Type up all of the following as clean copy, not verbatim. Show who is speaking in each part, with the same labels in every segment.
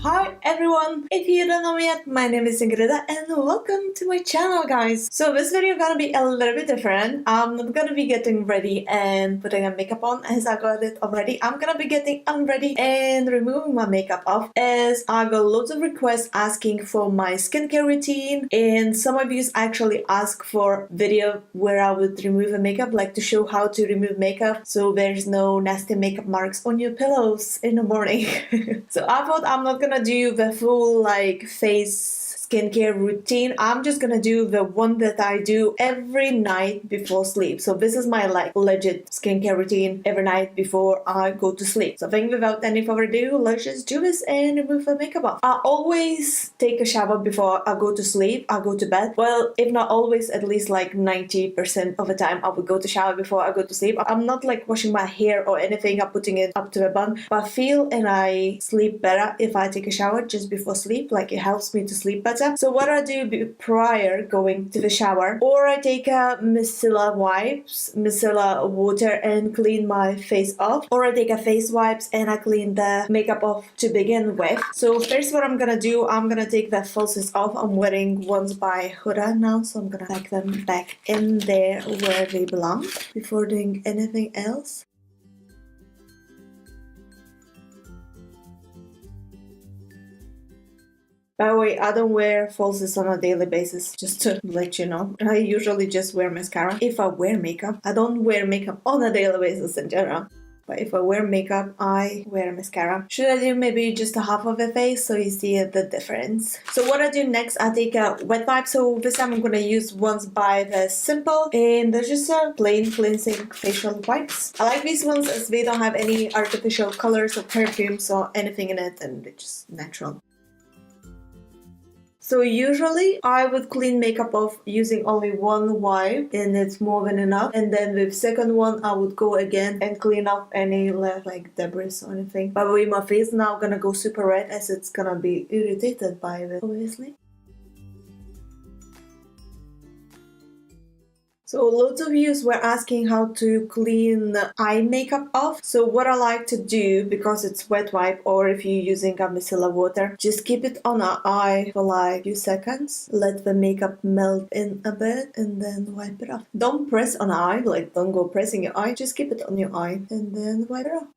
Speaker 1: Hi everyone! If you don't know me yet, my name is Ingrida and welcome to my channel, guys! So this video gonna be a little bit different. I'm not gonna be getting ready and putting a makeup on as I got it already. I'm gonna be getting unready and removing my makeup off as I got loads of requests asking for my skincare routine, and some of you actually ask for video where I would remove a makeup, like to show how to remove makeup so there's no nasty makeup marks on your pillows in the morning. So I thought I'm not gonna do the full face skincare routine. I'm just gonna do the one that I do every night before sleep. So this is my legit skincare routine every night before I go to sleep. So I think without any further ado, let's just do this and remove the makeup off. I always take a shower before I go to sleep. I go to bed. Well, if not always, at least 90% of the time I would go to shower before I go to sleep. I'm not washing my hair or anything. I'm putting it up to the bun. But I feel and I sleep better if I take a shower just before sleep. It helps me to sleep better. So what I do prior going to the shower, or I take a micellar wipes, micellar water and clean my face off, or I take a face wipes and I clean the makeup off to begin with. So first what I'm gonna do, I'm gonna take the falsies off. I'm wearing ones by Huda now, so I'm gonna pack them back in there where they belong before doing anything else. By the way, I don't wear falsies on a daily basis, just to let you know. I usually just wear mascara if I wear makeup. I don't wear makeup on a daily basis in general. But if I wear makeup, I wear mascara. Should I do maybe just a half of the face so you see the difference? So what I do next, I take a wet wipe. So this time I'm gonna use ones by the Simple, and they're just a plain cleansing facial wipes. I like these ones as they don't have any artificial colors or perfumes or anything in it, and they're just natural. So usually I would clean makeup off using only one wipe, and it's more than enough. And then with second one I would go again and clean off any left debris or anything. By the way, my face now gonna go super red as it's gonna be irritated by it, obviously. So loads of you were asking how to clean eye makeup off. So what I like to do, because it's wet wipe, or if you're using a micellar water, just keep it on our eye for a few seconds. Let the makeup melt in a bit and then wipe it off. Don't press on the eye, don't go pressing your eye. Just keep it on your eye and then wipe it off.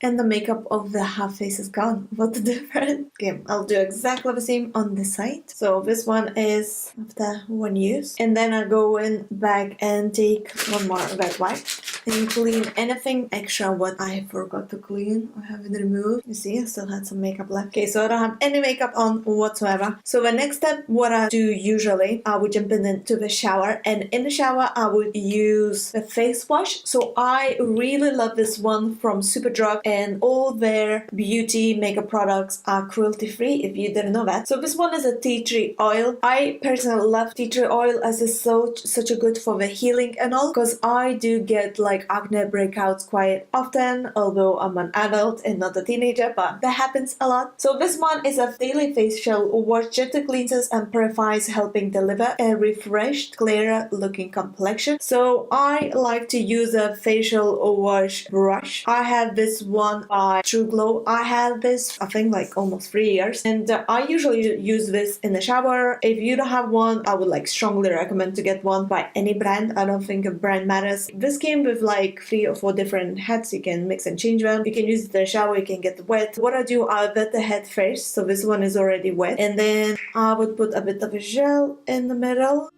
Speaker 1: And the makeup of the half face is gone. What a difference. Okay, I'll do exactly the same on this side. So this one is after one use. And then I go in back and take one more wet wipe and clean anything extra what I forgot to clean or haven't removed. You see, I still had some makeup left. Okay, so I don't have any makeup on whatsoever. So the next step, what I do usually, I would jump into the shower, and in the shower I would use a face wash. So I really love this one from SUPERDRUG, and all their beauty makeup products are cruelty free, if you didn't know that. So this one is a tea tree oil. I personally love tea tree oil as it's such a good for the healing and all, because I do get acne breakouts quite often, although I'm an adult and not a teenager, but that happens a lot. So this one is a daily facial wash, gently cleanses and purifies, helping deliver a refreshed, clearer looking complexion. So I like to use a facial wash brush. I have this one by True Glow. I had this I think almost 3 years, and I usually use this in the shower. If you don't have one, I would strongly recommend to get one by any brand. I don't think a brand matters. This came with 3 or 4 different heads. You can mix and change them. You can use it in the shower, you can get wet. What I do, I wet the head first, so this one is already wet, and then I would put a bit of a gel in the middle.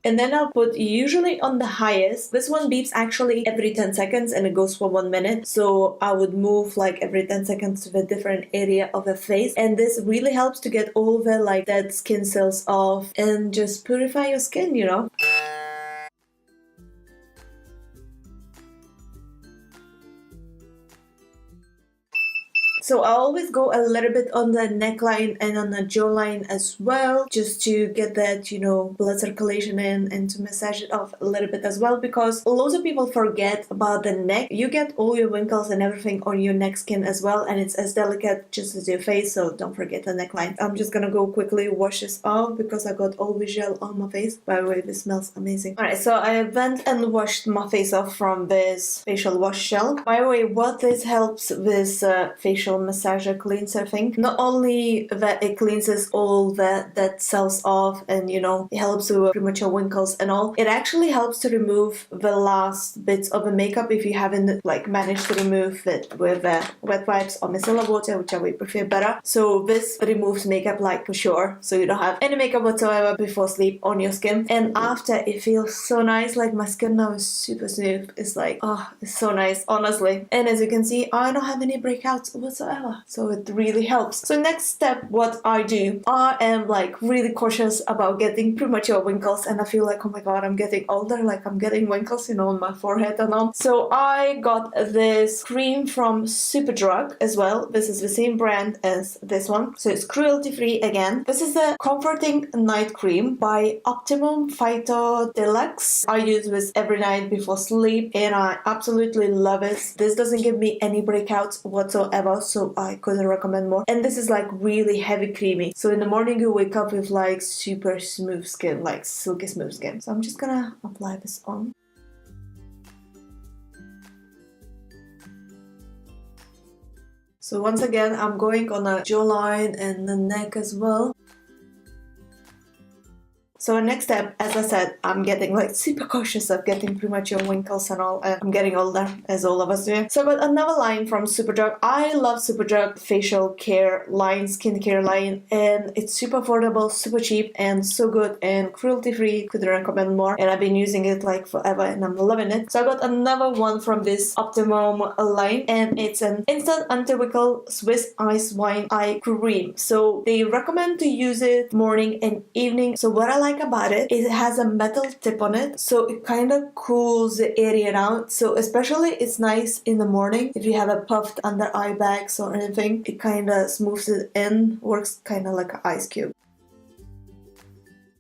Speaker 1: And then I'll put usually on the highest. This one beeps actually every 10 seconds and it goes for 1 minute. So I would move every 10 seconds to a different area of the face. And this really helps to get all the dead skin cells off and just purify your skin, you know. So I always go a little bit on the neckline and on the jawline as well, just to get that, you know, blood circulation in and to massage it off a little bit as well, because lots of people forget about the neck. You get all your wrinkles and everything on your neck skin as well, and it's as delicate just as your face, so don't forget the neckline. I'm just gonna go quickly wash this off because I got all gel on my face. By the way, this smells amazing. Alright, so I went and washed my face off from this facial wash gel. By the way, what this helps with facial massager cleanser thing, not only that it cleanses all the dead cells off and, you know, it helps with premature wrinkles and all, it actually helps to remove the last bits of the makeup if you haven't like managed to remove it with wet wipes or micellar water, whichever you prefer better. So this removes makeup like for sure, so you don't have any makeup whatsoever before sleep on your skin, and after it feels so nice. Like my skin now is super smooth. It's like, oh, it's so nice, honestly. And as you can see, I don't have any breakouts whatsoever, so it really helps. So next step, what I do, I am like really cautious about getting premature wrinkles, and I feel like, oh my god, I'm getting older, like I'm getting wrinkles, you know, on my forehead and all. So I got this cream from SUPERDRUG as well. This is the same brand as this one, so it's cruelty free again. This is the Comforting Night Cream by OPTIMUM PHYTO DELUXE. I use this every night before sleep and I absolutely love it. This doesn't give me any breakouts whatsoever, so I couldn't recommend more. And this is like really heavy creamy, so in the morning you wake up with like super smooth skin, like silky smooth skin. So I'm just gonna apply this on. So once again, I'm going on the jawline and the neck as well. So next step, as I said, I'm getting like super cautious of getting premature wrinkles and all, and I'm getting older, as all of us do. So I got another line from SUPERDRUG. I love SUPERDRUG facial care line, skincare line, and it's super affordable, super cheap, and so good, and cruelty free. Couldn't recommend more, and I've been using it like forever and I'm loving it. So I got another one from this Optimum line, and it's an instant anti-wrinkle Swiss ice wine eye cream. So they recommend to use it morning and evening. So what I like about it, it has a metal tip on it, so it kind of cools the area out. So especially it's nice in the morning if you have a puffed under eye bags or anything, it kind of smooths it in, works kind of like an ice cube.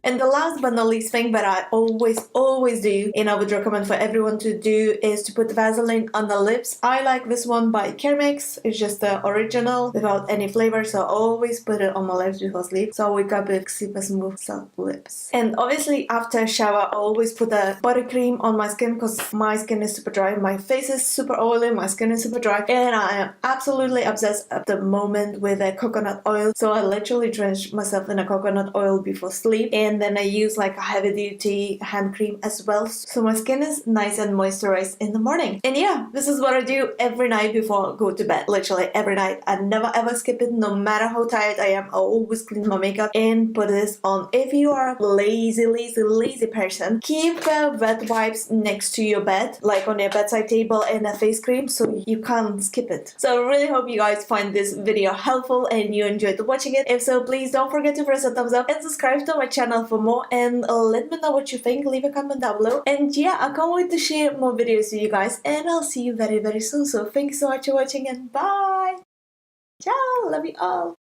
Speaker 1: And the last but not least thing that I always do, and I would recommend for everyone to do, is to put Vaseline on the lips. I like this one by Carmex. It's just the original without any flavor, so I always put it on my lips before sleep, so I wake up with super smooth soft lips. And obviously after a shower I always put a body cream on my skin because my skin is super dry. My face is super oily, my skin is super dry, and I am absolutely obsessed at the moment with a coconut oil. So I literally drench myself in a coconut oil before sleep, and then I use like a heavy duty hand cream as well, so my skin is nice and moisturized in the morning. And yeah, this is what I do every night before I go to bed, literally every night. I never ever skip it, no matter how tired I am. I always clean my makeup and put this on. If you are a lazy person, keep the wet wipes next to your bed, like on your bedside table, and a face cream, so you can't skip it. So I really hope you guys find this video helpful and you enjoyed watching it. If so, please don't forget to press the thumbs up and subscribe to my channel for more, and let me know what you think. Leave a comment down below, and yeah, I can't wait to share more videos with you guys, and I'll see you very soon. So thanks so much for watching, and bye. Ciao, love you all.